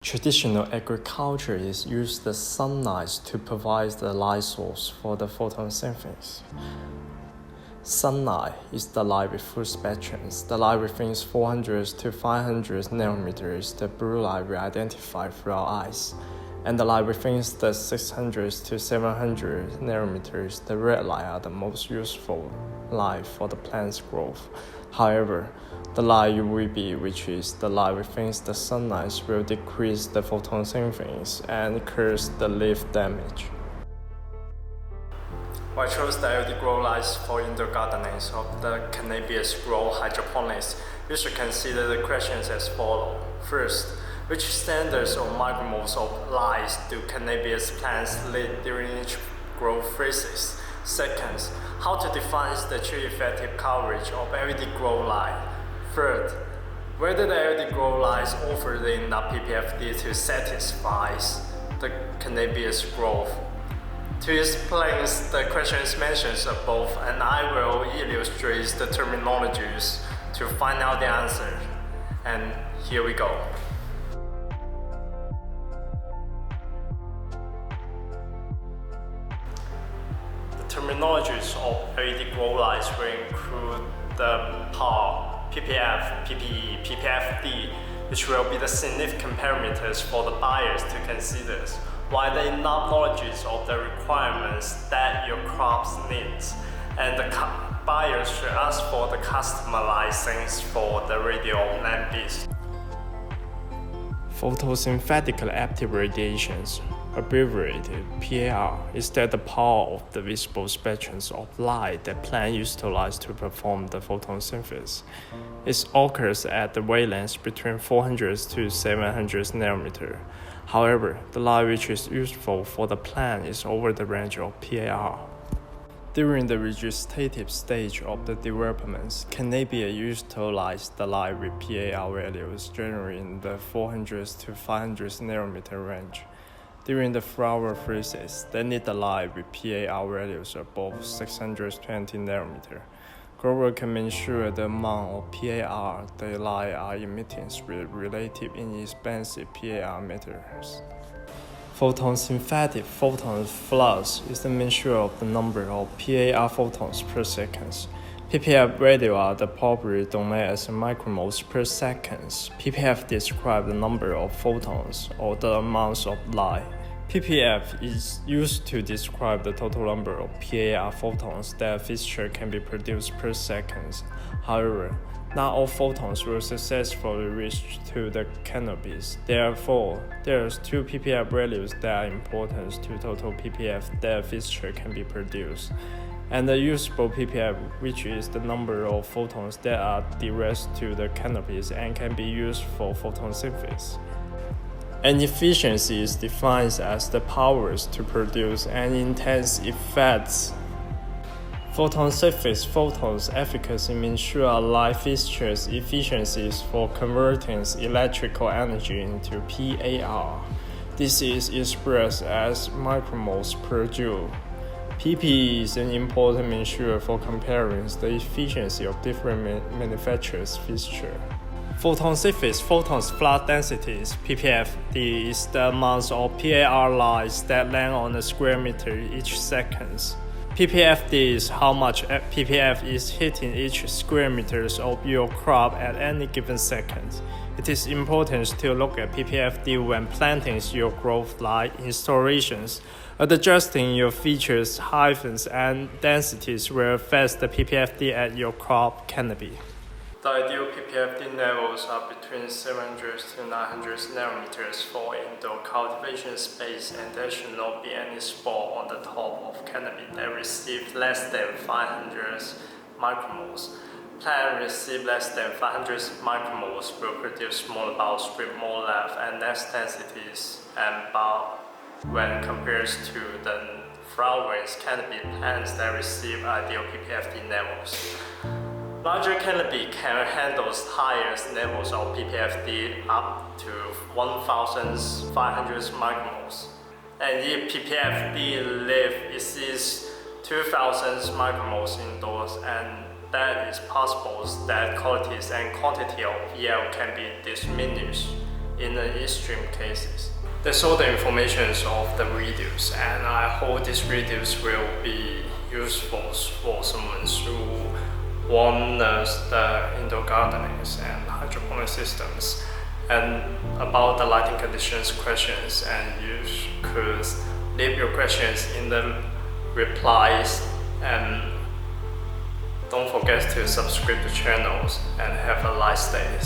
Traditional agriculture is used the sunlight to provide the light source for the photosynthesis. Sunlight is the light with full spectrums. The light within 400 to 500 nanometers, the blue light we identify through our eyes, and the light within the 600 to 700 nanometers, the red light are the most useful light for the plant's growth. However, the light UVB, which is the light within the sunlight, will decrease the photosynthesis and cause the leaf damage. I chose the LED grow lights for indoor gardening of the cannabis grow hydroponics. You should consider the questions as follows. First, which standards or micromoles of light do cannabis plants need during each growth phases? Second, how to define the true effective coverage of LED grow light? Third, whether the LED grow lights offered in the PPFD to satisfy the cannabis growth. To explain the questions mentioned above, and I will illustrate the terminologies to find out the answer. And here we go. The terminologies of LED grow lights will include the PAR PPF PPE PPFD, which will be the significant parameters for the buyers to consider, while the enough knowledge of the requirements that your crops needs, and the buyers should ask for the customized things for the radio lamps. Photosynthetic active radiations, abbreviated PAR, is that the power of the visible spectrums of light that plants utilize to perform the photosynthesis. It occurs at the wavelengths between 400 to 700 nanometers. However, the light which is useful for the plant is over the range of PAR. During the vegetative stage of the development, cannabis utilize the light with PAR values generally in the 400 to 500 nanometer range. During the flower phases, they need the light with PAR values above 620 nanometer. Grower can measure the amount of PAR the light are emitting with relative inexpensive PAR meters. Photosynthetic photon flux is the measure of the number of PAR photons per second. PPF values are the popular known as micromoles per second. PPF describes the number of photons or the amounts of light. PPF is used to describe the total number of PAR photons that a fixture can be produced per second. However, not all photons will successfully reach to the cannabis. Therefore, there are two PPF values that are important to total PPF that a fixture can be produced, and the usable PPF, which is the number of photons that are direct to the cannabis and can be used for photosynthesis. And efficiency is defined as the powers to produce an intense effect. Photosynthesis photons efficacy ensure light fixtures efficiencies for converting electrical energy into PAR. This is expressed as micromoles per joule. PPE is an important measure for comparing the efficiency of different manufacturers' fixtures. Photosynthesis photons flux densities PPFD is the amount of PAR lights that land on a square meter each second. PPFD is how much PPF is hitting each square meter of your crop at any given second. It is important to look at PPFD when planting your growth light installations. Adjusting your features, hyphens, and densities will affect the PPFD at your crop canopy. The ideal PPFD levels are between 700 to 900 nanometers for indoor cultivation space, and there should not be any spore on the top of canopy that receive less than 500 micromoles. Plants receive less than 500 micromoles will produce smaller bulbs with more length and less densities and bulb when compared to the flowering canopy plants that receive ideal PPFD levels. Larger canopy can handle higher levels of PPFD up to 1,500 micromoles. And if PPFD leaf exceeds 2,000 micromoles indoors, and that is possible that qualities and quantity of EL can be diminished. in the extreme cases. That's all the information of the videos, and I hope these videos will be useful for someone who wants the indoor gardening and hydroponic systems, and about the lighting conditions questions, and you could leave your questions in the replies, and don't forget to subscribe to channels and have a nice day.